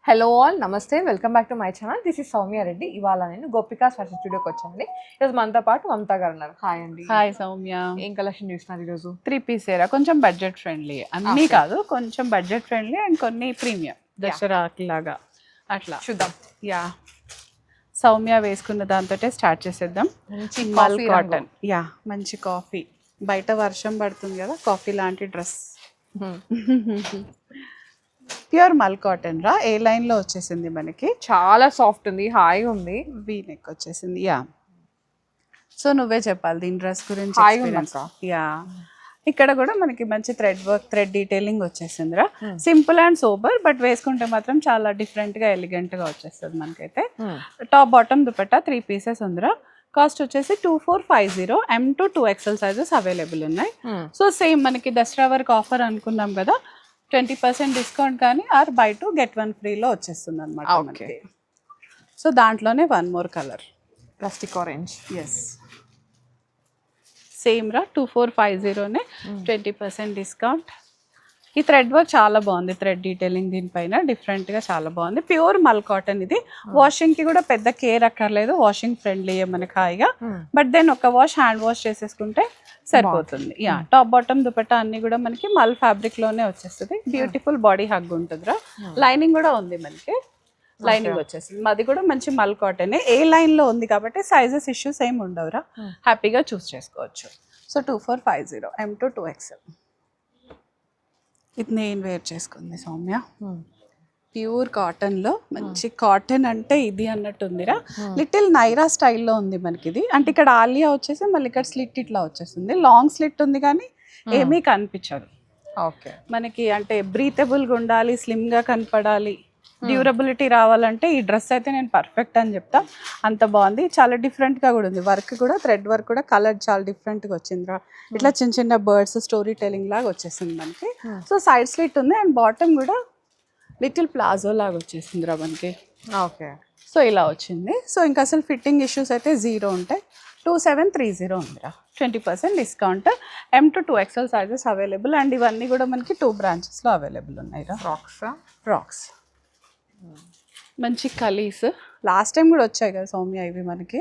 Hello all నమస్తే, welcome back to my channel. This is Soumya Reddy. ఇవాళ నేను గోపికా ఫ్యాషన్ స్టూడియోకి వచ్చానండి. ఈరోజు మనతో పాటు మమతా గారు ఉన్నారు. హాయ్ అండి. హాయ్ సౌమ్య. ఏం కలెక్షన్ చూస్తున్నారు ఈరోజు? 3 పీస్ ఏరా, కొంచెం బడ్జెట్ ఫ్రెండ్లీ, అన్నీ కాదు, కొంచెం బడ్జెట్ ఫ్రెండ్లీ అండ్ కొన్ని ప్రీమియం దసరాకి లాగా అట్లా చూద్దాం. యా, సౌమ్య వేసుకున్న దాంతో స్టార్ట్ చేసేద్దాం. మల్ కాటన్, యా మంచి కాఫీ, బయట వర్షం పడుతుంది కదా, కాఫీ లాంటి డ్రెస్. ప్యూర్ మల్ కాటన్ రా, ఏ లైన్ లో వచ్చేసింది మనకి, చాలా సాఫ్ట్ ఉంది, హాయిగా ఉంది, వీ నెక్ వచ్చేసింది. యా, సో నువ్వే చెప్పాలి దీని డ్రెస్ గురించి. హాయిగా ఉందక్క. యా, ఇక్కడ కూడా మనకి మంచి థ్రెడ్ వర్క్, థ్రెడ్ డీటెయిలింగ్ వచ్చేసిందిరా. సింపుల్ అండ్ సోబర్, బట్ వేసుకుంటే మాత్రం చాలా డిఫరెంట్ గా ఎలిగెంట్ గా వచ్చేస్తుంది మనకైతే. టాప్ బాటమ్ దుపట్టా 3 పీసెస్ ఉందిరా. కాస్ట్ వచ్చేసి 2450. M to 2XL sizes available ఉన్నాయి. సో సేమ్ మనకి దసరా వరకు ఆఫర్ అనుకున్నాం కదా, 20% డిస్కౌంట్ కానీ ఆర్ బై 2 get 1 ఫ్రీలో వచ్చేస్తుంది అనమాట మనకి. సో దాంట్లోనే 1 more colour, plastic orange. Yes, same రా, 2450నే 20% డిస్కౌంట్. ఈ థ్రెడ్ వర్క్ చాలా బాగుంది, థ్రెడ్ డీటెయిలింగ్ దీనిపైన డిఫరెంట్గా చాలా బాగుంది. ప్యూర్ మల్ కాటన్ ఇది. వాషింగ్కి కూడా పెద్ద కేర్ అక్కర్లేదు, వాషింగ్ ఫ్రెండ్లీ మనకి హాయిగా. బట్ దెన్ ఒక వాష్, హ్యాండ్ వాష్ చేసేసుకుంటే సరిపోతుంది. యా, టాప్ బాటమ్ దుపట్టా అన్ని కూడా మనకి మల్ ఫ్యాబ్రిక్ లోనే వచ్చేస్తుంది. బ్యూటిఫుల్ బాడీ హగ్ ఉంటుందిరా. లైనింగ్ కూడా ఉంది మనకి, లైనింగ్ వచ్చేస్తుంది. మాది కూడా మంచి మల్ కాటన్, ఏ లైన్ లో ఉంది కాబట్టి సైజెస్ ఇష్యూస్ ఏమి ఉండవురా, హ్యాపీగా చూస్ చేసుకోవచ్చు. So 2450, M to 2XL. ఇది నేను వేర్ చేసుకుంది సౌమ్య, ప్యూర్ కాటన్ లో. మంచి కాటన్ అంటే ఇది అన్నట్టు ఉందిరా. లిటిల్ నైరా స్టైల్లో ఉంది మనకి ఇది. అంటే ఇక్కడ ఆలియా వచ్చేసి మళ్ళీ ఇక్కడ స్లిట్ ఇట్లా వచ్చేస్తుంది. లాంగ్ స్లిట్ ఉంది కానీ ఏమీ కనిపించదు. ఓకే, మనకి అంటే బ్రీతబుల్గా ఉండాలి, స్లిమ్ గా కనపడాలి, డ్యూరబిలిటీ రావాలంటే ఈ డ్రెస్ అయితే నేను పర్ఫెక్ట్ అని చెప్తా. అంత బాగుంది, చాలా డిఫరెంట్ గా కూడా ఉంది. వర్క్ కూడా, థ్రెడ్ వర్క్ కూడా, కలర్ చాలా డిఫరెంట్ గా వచ్చిందిరా. ఇట్లా చిన్న చిన్న బర్డ్స్ స్టోరీ టెలింగ్ లాగా వచ్చేసింది మనకి. సో సైడ్ స్లిట్ ఉంది అండ్ బాటమ్ కూడా లిటిల్ ప్లాజో లాగా వచ్చేసిందిరా మనకి. ఓకే, సో ఇలా వచ్చింది. సో ఇంకా అసలు ఫిట్టింగ్ ఇష్యూస్ అయితే 0 ఉంటాయి. 2730 ఉందిరా, 20% discount. M to 2XL sizes available and ఇవన్నీ కూడా మనకి 2 బ్రాంచెస్లో అవైలబుల్ ఉన్నాయి రా. ఫ్రాక్స్ మంచి కలీస్, లాస్ట్ టైం కూడా వచ్చాయి కదా సౌమ్య ఇవి మనకి.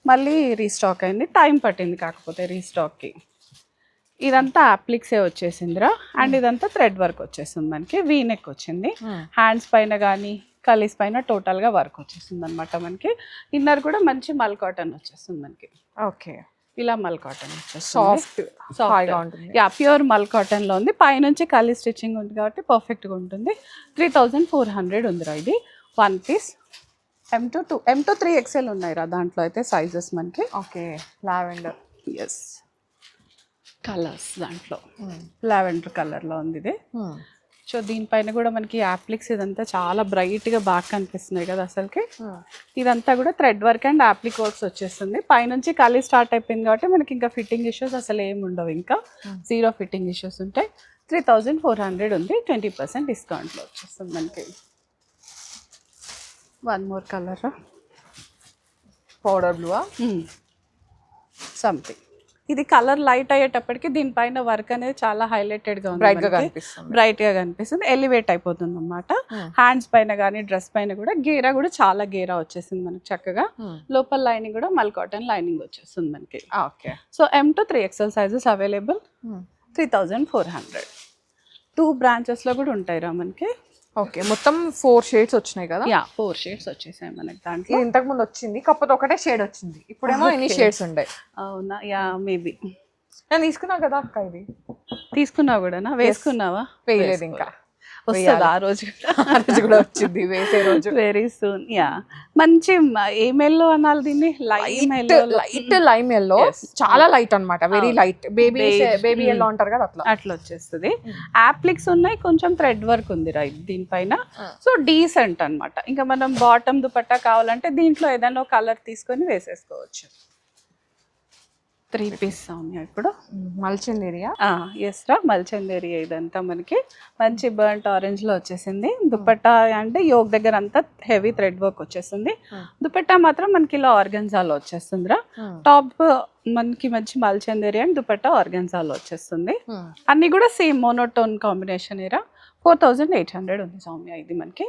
మళ్ళీ రీస్టాక్ అయింది, టైం పట్టింది కాకపోతే రీస్టాక్కి. ఇదంతా అప్లిక్సే వచ్చేసిందిరా. అండ్ ఇదంతా థ్రెడ్ వర్క్ వచ్చేసింది మనకి, వీ నెక్ వచ్చింది. హ్యాండ్స్ పైన కానీ కలీస్ పైన టోటల్గా వర్క్ వచ్చేసింది అనమాట మనకి. ఇన్నర్ కూడా మంచి మల్ కాటన్ వచ్చేస్తుంది మనకి. ఓకే, ఇలా మల్ కాటన్ వచ్చేస్తుంది, సాఫ్ట్. యా, ప్యూర్ మల్ కాటన్ లో ఉంది. పైనుంచి కలీ స్టిచ్చింగ్ ఉంది కాబట్టి పర్ఫెక్ట్ గా ఉంటుంది. 3400 ఉందిరా ఇది 1 పీస్. M to 3XL ఉన్నాయి రా దాంట్లో అయితే సైజెస్ మనకి. Okay, lavender. ఎస్, కలర్స్ దాంట్లో లావెండర్ కలర్ లో ఉంది ఇది. సో దీనిపైన కూడా మనకి యాప్లిక్స్ ఇదంతా చాలా బ్రైట్ గా బాగా కనిపిస్తున్నాయి కదా అసలుకి. ఇదంతా కూడా thread work and appliqué works వచ్చేస్తుంది. పైనుంచి కలీ స్టార్ట్ అయిపోయింది కాబట్టి మనకి ఇంకా ఫిట్టింగ్ ఇష్యూస్ అసలు ఏమి ఉండవు, ఇంకా 0 ఫిట్టింగ్ ఇష్యూస్ ఉంటాయి. 3400 ఉంది, 20% డిస్కౌంట్లో వచ్చేస్తుంది మనకి. 1 more colour, powder blue something. ఇది కలర్ లైట్ అయ్యేటప్పటికి దీనిపైన వర్క్ అనేది చాలా హైలైటెడ్ గా ఉంది, బ్రైట్ గా కనిపిస్తుంది, ఎలివేట్ అయిపోతుంది అనమాట. హ్యాండ్స్ పైన కానీ డ్రెస్ పైన కూడా గేరా కూడా చాలా గేరా వచ్చేసింది మనకి చక్కగా. లోపల లైనింగ్ కూడా మల్ కాటన్ లైనింగ్ వచ్చేస్తుంది మనకి. Okay, so M to 3XL sizes available. 3400. 2 branches లో కూడా ఉంటాయి రా మనకి. ఓకే, మొత్తం 4 షేడ్స్ వచ్చినాయి కదా. యా, 4 షేడ్స్ వచ్చేసాయి మనకి దాంట్లో. ఇంతకు ముందు వచ్చింది కాకపోతే ఒకటే షేడ్ వచ్చింది, ఇప్పుడేమో ఎన్ని షేడ్స్ ఉంటాయి. అవునా, యా మేబీ. నేను తీసుకున్నా కదా అక్క, ఇది తీసుకున్నావు కూడా, వేసుకున్నావా? వేయలేదు ఇంకా, వస్తుందా ఆ రోజు కూడా వచ్చింది వేసే రోజు. Very soon. యా, మంచి ఏమెల్లో అనాలి దీన్ని, లైట్ లైమ్ ఎల్లో, చాలా లైట్ అన్నమాట, వెరీ లైట్. బేబీ ఎల్లో అంటారు కదా, అట్లా వచ్చేస్తుంది. యాప్లిక్స్ ఉన్నాయి, కొంచెం థ్రెడ్ వర్క్ ఉంది రైట్ దీనిపైన. సో డీసెంట్ అన్నమాట. ఇంకా మనం బాటమ్ దుపట్టా కావాలంటే దీంట్లో ఏదైనా కలర్ తీసుకొని వేసేసుకోవచ్చు. 3 పీస్ సౌమ్య ఇప్పుడు మల్చందేరియా. ఎస్ రా, మల్చందేరియా. ఇదంతా మనకి మంచి బర్న్ట్ ఆరెంజ్ లో వచ్చేసింది. దుపట్టా అంటే యోగ్ దగ్గర అంతా హెవీ థ్రెడ్ వర్క్ వచ్చేసింది. దుపట్టా మాత్రం మనకి ఇలా ఆర్గన్జాలో వచ్చేస్తుందిరా. టాప్ మనకి మంచి మల్చందేరియా అండ్ దుపట్టా ఆర్గన్జాలో వచ్చేస్తుంది. అన్ని కూడా సేమ్ మోనోటోన్ కాంబినేషన్ ఏరా. 4800 ఉంది సౌమ్య ఇది మనకి.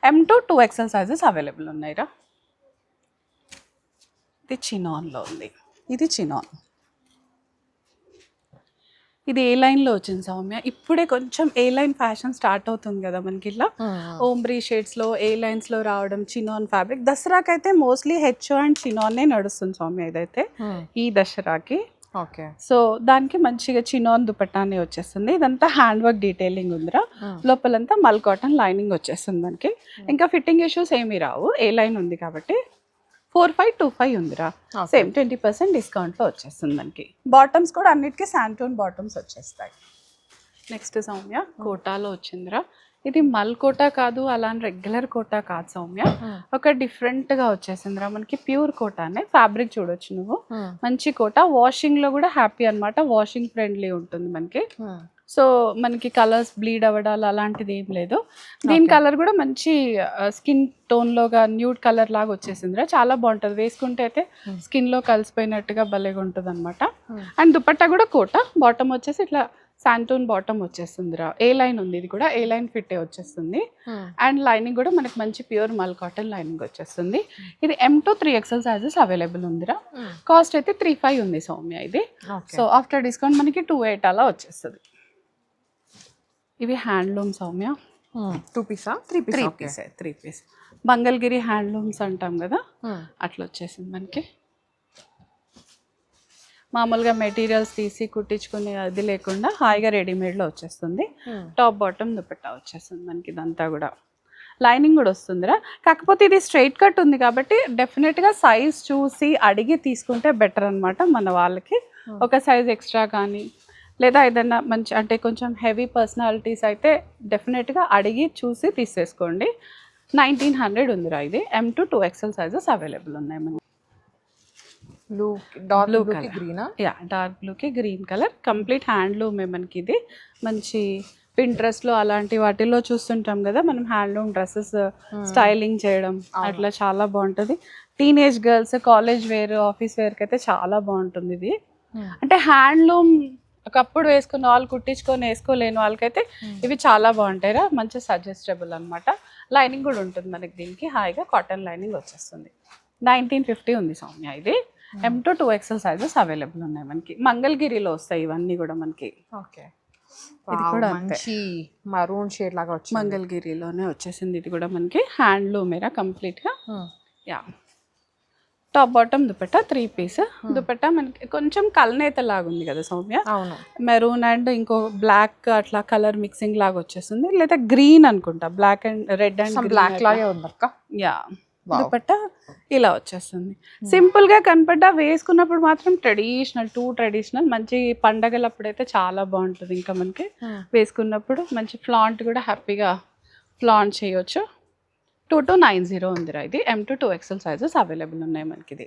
M to 2XL sizes available ఉన్నాయిరా. ఇది చినాన్లో ఉంది, ఇది చినాన్. ఇది ఏ లైన్లో వచ్చింది సౌమ్య, ఇప్పుడే కొంచెం ఏ లైన్ ఫ్యాషన్ స్టార్ట్ అవుతుంది కదా మనకి, ఇట్లా ఓంబ్రీ షేడ్స్లో ఏ లైన్స్లో రావడం, చినాన్ ఫ్యాబ్రిక్. దసరాకైతే మోస్ట్లీ హెచ్ అండ్ చినాన్నే నడుస్తుంది సౌమ్య ఇదైతే ఈ దసరాకి. ఓకే. సో దానికి మంచిగా చినాన్ దుపట్టానే వచ్చేస్తుంది. ఇదంతా హ్యాండ్ వర్క్ డీటెయిలింగ్ ఉందిరా, లోపలంతా మల్ కాటన్ లైనింగ్ వచ్చేస్తుంది మనకి. ఇంకా ఫిట్టింగ్ ఇష్యూస్ ఏమీ రావు, ఏ లైన్ ఉంది కాబట్టి. 4525 ఉందిరా, సేమ్ 20% డిస్కౌంట్లో వచ్చేస్తుంది మనకి. బాటమ్స్ కూడా అన్నిటికీ శాంటోన్ బాటమ్స్ వచ్చేస్తాయి. నెక్స్ట్ సౌమ్య కోటాలో వచ్చిందిరా. ఇది మల్ కోటా కాదు, అలా రెగ్యులర్ కోటా కాదు సౌమ్య, ఒక డిఫరెంట్గా వచ్చేసిందిరా మనకి. ప్యూర్ కోటానే, ఫ్యాబ్రిక్ చూడొచ్చు నువ్వు, మంచి కోటా. వాషింగ్లో కూడా హ్యాపీ అనమాట, వాషింగ్ ఫ్రెండ్లీ ఉంటుంది మనకి. సో మనకి కలర్స్ బ్లీడ్ అవ్వడాలు అలాంటిది ఏం లేదు. దీని కలర్ కూడా మంచి స్కిన్ టోన్లోగా న్యూడ్ కలర్ లాగా వచ్చేసిందిరా, చాలా బాగుంటుంది. వేసుకుంటే అయితే స్కిన్లో కలిసిపోయినట్టుగా భలేగా ఉంటుంది అనమాట. అండ్ దుపట్టా కూడా కోటా, బాటమ్ వచ్చేసి ఇట్లా శాంటోన్ బాటమ్ వచ్చేస్తుందిరా. ఏ లైన్ ఉంది, ఇది కూడా ఏ లైన్ ఫిట్టే వచ్చేస్తుంది. అండ్ లైనింగ్ కూడా మనకి మంచి ప్యూర్ మల్ కాటన్ లైనింగ్ వచ్చేస్తుంది. ఇది M to 3XL sizes available ఉందిరా. కాస్ట్ అయితే 35 ఉంది సౌమ్య ఇది. సో ఆఫ్టర్ డిస్కౌంట్ మనకి 28 అలా వచ్చేస్తుంది. ఇవి హ్యాండ్లూమ్ సౌమ్య, 2 పీసా 3 పీస్ మంగళగిరి హ్యాండ్లూమ్స్ అంటాం కదా, అట్లా వచ్చేసింది మనకి. మామూలుగా మెటీరియల్స్ తీసి కుట్టించుకునే అది లేకుండా హాయిగా రెడీమేడ్లో వచ్చేస్తుంది. టాప్ బాటమ్ దుపట్టా వచ్చేస్తుంది మనకి. ఇదంతా కూడా లైనింగ్ కూడా వస్తుందిరా. కాకపోతే ఇది స్ట్రైట్ కట్ ఉంది కాబట్టి డెఫినెట్గా సైజ్ చూసి అడిగి తీసుకుంటే బెటర్ అనమాట. మన వాళ్ళకి ఒక సైజ్ ఎక్స్ట్రా కానీ, లేదా ఏదైనా మంచి అంటే కొంచెం హెవీ పర్సనాలిటీస్ అయితే డెఫినెట్గా అడిగి చూసి తీసేసుకోండి. 1900 ఉందిరా ఇది. M to 2XL sizes available ఉన్నాయి మనకి. డార్క్ బ్లూకి గ్రీన్ కలర్, కంప్లీట్ హ్యాండ్లూమే మనకి ఇది. మంచి పింట్రెస్ట్లో అలాంటి వాటిల్లో చూస్తుంటాం కదా మనం, హ్యాండ్లూమ్ డ్రెస్సెస్ స్టైలింగ్ చేయడం అట్లా చాలా బాగుంటుంది. Teenage girls, college wear, office వేర్కి అయితే చాలా బాగుంటుంది ఇది. అంటే హ్యాండ్లూమ్ ఒకప్పుడు వేసుకున్న వాళ్ళు, కుట్టించుకొని వేసుకోలేని వాళ్ళకైతే ఇవి చాలా బాగుంటాయిరా. మంచి సజెస్టబుల్ అనమాట. లైనింగ్ కూడా ఉంటుంది మనకి దీనికి, హాయిగా కాటన్ లైనింగ్ వచ్చేస్తుంది. 1950 ఉంది సౌమ్య ఇది. M to 2XL sizes available ఉన్నాయి మనకి. మంగళగిరిలో వస్తాయి ఇవన్నీ కూడా మనకి. ఓకే. ఇది కూడా మంచి మరూన్ షేడ్ లాగా వచ్చింది, మంగళగిరిలోనే వచ్చేసింది. ఇది కూడా మనకి హ్యాండ్లూమేరా కంప్లీట్గా. Yeah, top bottom dupatta 3 piece dupatta మనకి కొంచెం కలనేత లాగా ఉంది కదా సౌమ్య. అవును, మెరూన్ అండ్ ఇంకో బ్లాక్ అట్లా కలర్ మిక్సింగ్ లాగా వచ్చేస్తుంది, లేదా గ్రీన్ అనుకుంటా, black and red and black లాగే ఉంది అక్క. యా, దుపట్టా ఇలా వచ్చేస్తుంది. సింపుల్ గా కనపడ్డా, వేసుకున్నప్పుడు మాత్రం ట్రెడిషనల్ మంచి పండగలప్పుడు అయితే చాలా బాగుంటుంది. ఇంకా మనకి వేసుకున్నప్పుడు మంచి ఫ్లాంట్ కూడా హ్యాపీగా ఫ్లాంట్ చేయొచ్చు. 2290 ఉందిరా ఇది. M to 2XL sizes available ఉన్నాయి మనకి. ఇది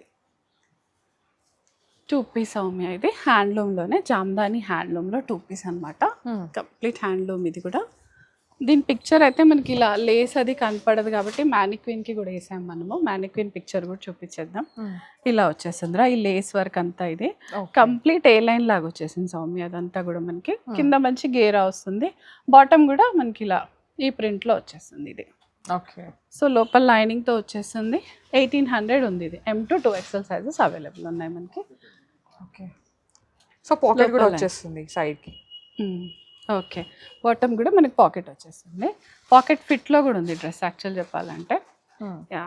2 పీస్ సౌమ్య ఇది. హ్యాండ్లూమ్లోనే, జామ్దాని హ్యాండ్లూమ్లో 2 పీస్ అనమాట. కంప్లీట్ హ్యాండ్లూమ్ ఇది కూడా. దీని పిక్చర్ అయితే మనకి ఇలా లేస్ అది కనపడదు కాబట్టి మ్యానిక్విన్కి కూడా వేసాం మనము. మ్యానిక్విన్ పిక్చర్ కూడా చూపించేద్దాం. ఇలా వచ్చేసిందిరా ఈ లేస్ వర్క్ అంతా. ఇది కంప్లీట్ ఏ లైన్ లాగా వచ్చేసింది సౌమ్య. అదంతా కూడా మనకి కింద మంచి గేరా వస్తుంది. బాటమ్ కూడా మనకి ఇలా ఈ ప్రింట్లో వచ్చేస్తుంది ఇది. ఓకే. సో లోపల లైనింగ్తో వచ్చేస్తుంది. 1800 ఉంది ఇది. M to 2XL sizes available ఉన్నాయి మనకి. ఓకే. సో పాకెట్ కూడా వచ్చేస్తుంది సైడ్కి. ఓకే, బాటమ్ కూడా మనకి పాకెట్ వచ్చేస్తుంది. పాకెట్ ఫిట్లో కూడా ఉంది డ్రెస్ యాక్చువల్ చెప్పాలంటే. యా,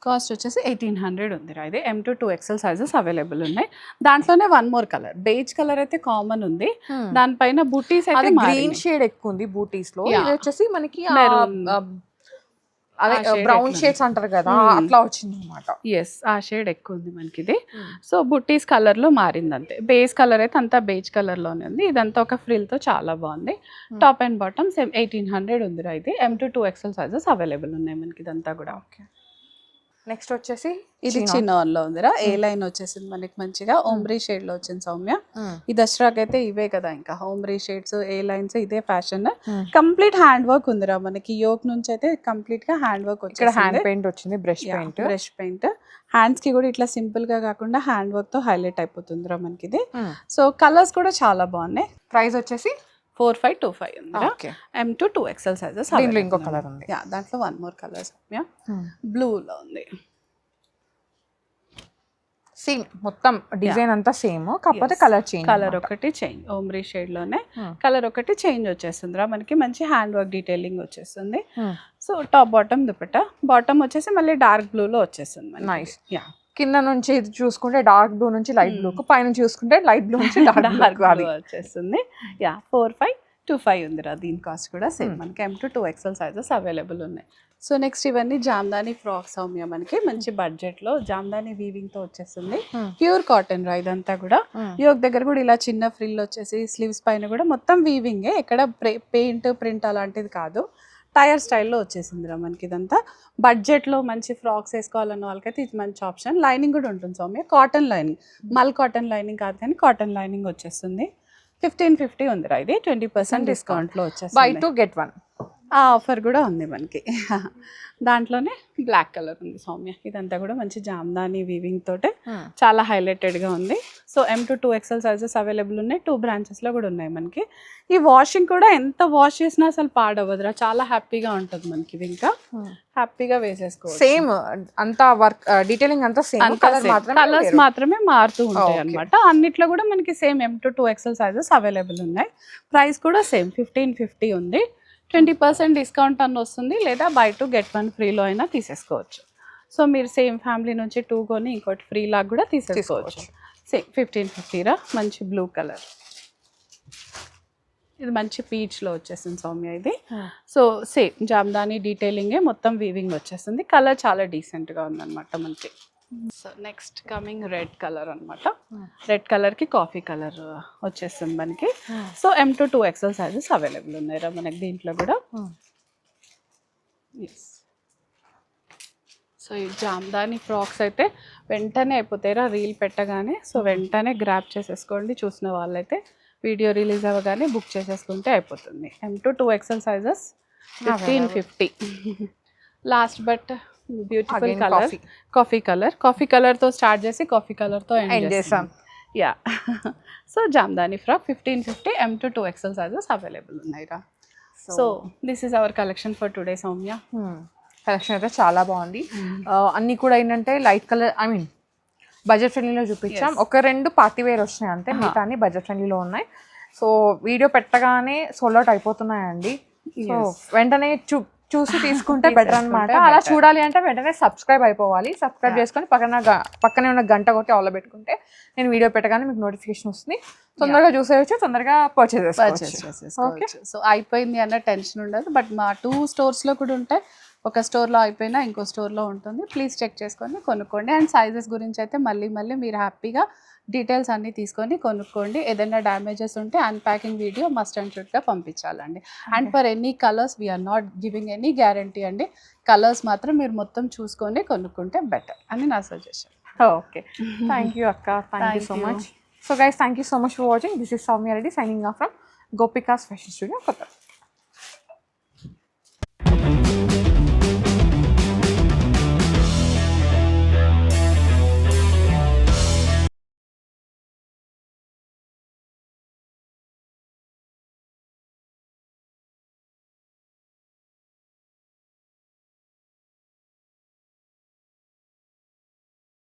కాస్ట్ వచ్చేసి 1800 ఉందిరా ఇది. M to 2XL sizes available ఉన్నాయి. దాంట్లోనే 1 more కలర్, బేజ్ కలర్ అయితే కామన్ ఉంది. దానిపైన బూటీస్ అయితే గ్రీన్ షేడ్ ఎక్కువ ఉంది బూటీస్ లో. ఇది వచ్చేసి మనకి అదే బ్రౌన్ షేడ్స్ అంటారు కదా, అట్లా వచ్చింది అనమాట. ఎస్, ఆ షేడ్ ఎక్కువ ఉంది మనకి ఇది. సో బుట్టీస్ కలర్ లో మారింది అంతే. బేస్ కలర్ అయితే అంతా బేజ్ కలర్ లోనే ఉంది. ఇదంతా ఒక ఫ్రిల్ తో చాలా బాగుంది. టాప్ అండ్ బాటమ్ సేమ్ 1800 ఉందిరా ఇది. M to 2XL sizes available ఉన్నాయి మనకి ఇదంతా కూడా. ఓకే. నెక్స్ట్ వచ్చేసి ఇది చిన్నోన్లో ఉందిరా. ఏ లైన్ వచ్చేసింది మనకి మంచిగా ఓమ్రీ షేడ్ లో వచ్చింది సౌమ్య. ఈ దసరాకి అయితే ఇవే కదా ఇంకా ఓమ్రీ షేడ్స్, ఏ లైన్స్, ఇదే ఫ్యాషన్. కంప్లీట్ హ్యాండ్ వర్క్ ఉందిరా మనకి. యోక్ నుంచి అయితే కంప్లీట్ గా హ్యాండ్ వర్క్ వచ్చింది. హ్యాండ్ పెయింట్ వచ్చింది, బ్రష్ పెయింట్. హ్యాండ్స్ కి కూడా ఇట్లా సింపుల్ గా కాకుండా హ్యాండ్ వర్క్ తో హైలైట్ అయిపోతుందిరా మనకి ఇది. సో కలర్స్ కూడా చాలా బాగున్నాయి. ప్రైస్ వచ్చేసి 4525 ఉంది okay M to 2XL sizes దీంట్లో ఇంకో కలర్ ఉంది. యా దాంట్లో వన్ మోర్ కలర్ సౌమ్య బ్లూలో ఉంది. సేమ్ మొత్తం డిజైన్ అంతా సేమ్, కాకపోతే కలర్ చేంజ్. కలర్ ఒకటి చేంజ్, ఓమ్రీ షేడ్ లోనే కలర్ ఒకటి చేంజ్ వచ్చేస్తుంది రా మనకి. మంచి హ్యాండ్ వర్క్ డీటెయిలింగ్ వచ్చేస్తుంది. So top bottom dupatta, bottom వచ్చేసి మళ్ళీ డార్క్ బ్లూ లో వచ్చేస్తుంది. నైస్. యా కింద నుంచి ఇది చూసుకుంటే డార్క్ బ్లూ నుంచి లైట్ బ్లూ, పైన చూసుకుంటే లైట్ బ్లూ నుంచి డార్క్ బ్లూ వచ్చేస్తుంది. యా 4525 ఉందిరా. దీని కాస్ట్ కూడా సేమ్ మనకి M to 2XL sizes available ఉన్నాయి. సో నెక్స్ట్ ఇవన్నీ జామ్దాని ఫ్రాక్ సౌమ్య, మనకి మంచి బడ్జెట్ లో జామ్దాని వీవింగ్ తో వచ్చేస్తుంది. ప్యూర్ కాటన్ రా ఇదంతా కూడా. యోక్ దగ్గర కూడా ఇలా చిన్న ఫ్రిల్ వచ్చేసి స్లీవ్స్ పైన కూడా మొత్తం వీవింగ్, ఎక్కడ పెయింట్ ప్రింట్ అలాంటిది కాదు. టైర్ స్టైల్లో వచ్చేసింది రా మనకి ఇదంతా. బడ్జెట్లో మంచి ఫ్రాక్స్ వేసుకోవాలన్న వాళ్ళకైతే ఇది మంచి ఆప్షన్. లైనింగ్ కూడా ఉంటుంది సౌమ్య, కాటన్ లైనింగ్, మల్ కాటన్ లైనింగ్ కాదు కానీ కాటన్ లైనింగ్ వచ్చేస్తుంది. 1550 ఉందిరా ఇది, 20% డిస్కౌంట్లో వచ్చేస్తుంది. బై 2 get 1 ఆ ఆఫర్ కూడా ఉంది మనకి. దాంట్లోనే బ్లాక్ కలర్ ఉంది సౌమ్య. ఇదంతా కూడా మంచి జామ్దాని వీవింగ్ తోటే చాలా హైలైటెడ్గా ఉంది. So M to 2XL sizes available ఉన్నాయి. 2 బ్రాంచెస్లో కూడా ఉన్నాయి మనకి. ఈ వాషింగ్ కూడా ఎంత వాష్ చేసినా అసలు పాడవదురా, చాలా హ్యాపీగా ఉంటుంది మనకి. ఇది ఇంకా హ్యాపీగా వేసేసుకోవచ్చు. సేమ్ అంతా వర్క్ డీటెయిలింగ్ అంతా సేమ్, కలర్స్ మాత్రమే మారుతూ ఉంటాయి అనమాట. అన్నిట్లో కూడా మనకి same M to 2XL sizes available ఉన్నాయి. ప్రైస్ కూడా సేమ్ 1550 ఉంది. 20% డిస్కౌంట్ అన్న వస్తుంది, లేదా బై 2 get 1 ఫ్రీలో అయినా తీసేసుకోవచ్చు. సో మీరు సేమ్ ఫ్యామిలీ నుంచి 2 కొని ఇంకోటి ఫ్రీ లాగా కూడా తీసేసుకోవచ్చు. సేమ్ 1550 రా. మంచి బ్లూ కలర్, ఇది మంచి పీచ్లో వచ్చేసింది సౌమ్య ఇది. సో సేమ్ జామ్దాని డీటెయిలింగే, మొత్తం వీవింగ్ వచ్చేస్తుంది. కలర్ చాలా డీసెంట్గా ఉందన్నమాట మనకి. So next coming red colour అనమాట. రెడ్ కలర్కి కాఫీ కలర్ వచ్చేస్తుంది మనకి. So M to 2XL sizes available ఉన్నాయిరా మనకి దీంట్లో కూడా. ఎస్. సో ఈ జామ్దాని ఫ్రాక్స్ అయితే వెంటనే అయిపోతాయిరా రీల్ పెట్టగానే. సో వెంటనే గ్రాప్ చేసేసుకోండి, చూసిన వాళ్ళైతే వీడియో రిలీజ్ అవ్వగానే బుక్ చేసేసుకుంటే అయిపోతుంది. M to 2XL sizes 1550. Last but beautiful colour coffee కలర్తో స్టార్ట్ చేసి కాఫీ కలర్తో ఎండ్ చేసాం. Yeah. So Jamdani frock 1550, M to 2XL sizes available ఉన్నాయిరా. So this is our collection for today Soumya. Collection అయితే చాలా బాగుంది. అన్నీ కూడా ఏంటంటే light colour, I mean budget ఫ్రెండ్లీలో చూపించాం. ఒక 2 పార్టీ వేర్ వచ్చినాయి అంతే, మిగతా అన్ని బడ్జెట్ ఫ్రెండ్లీలో ఉన్నాయి. సో వీడియో పెట్టగానే సోల్డ్ అవుట్ అయిపోతున్నాయండి. సో వెంటనే చూసి తీసుకుంటే బెటర్ అనమాట. అలా చూడాలి అంటే వెంటనే సబ్స్క్రైబ్ అయిపోవాలి. సబ్స్క్రైబ్ చేసుకొని పక్కనే ఉన్న గంట కొట్టి ఆల్లో పెట్టుకుంటే నేను వీడియో పెట్టగానే మీకు నోటిఫికేషన్ వస్తుంది. తొందరగా చూసేయచ్చు, తొందరగా పర్చేస్ చేసుకోవచ్చు. సో అయిపోయింది అన్న టెన్షన్ ఉండదు. బట్ మా 2 స్టోర్స్లో కూడా ఉంటాయి. ఒక స్టోర్లో అయిపోయినా ఇంకో స్టోర్లో ఉంటుంది. ప్లీజ్ చెక్ చేసుకొని కొనుక్కోండి. అండ్ సైజెస్ గురించి అయితే మళ్ళీ మీరు హ్యాపీగా డీటెయిల్స్ అన్నీ తీసుకొని కొనుక్కోండి. ఏదైనా డ్యామేజెస్ ఉంటే అన్ప్యాకింగ్ వీడియో మస్ట్ అండ్ షుడ్గా పంపించాలండి. And for any colours we're not giving any guarantee అండి. కలర్స్ మాత్రం మీరు మొత్తం చూసుకొని కొనుక్కుంటే బెటర్ అని నా సజెషన్. ఓకే, థ్యాంక్ యూ అక్క, thank you so much. So guys, thank you so much for watching. This is Soumya Reddy signing off from Gopika's fashion studio, Kothagudem.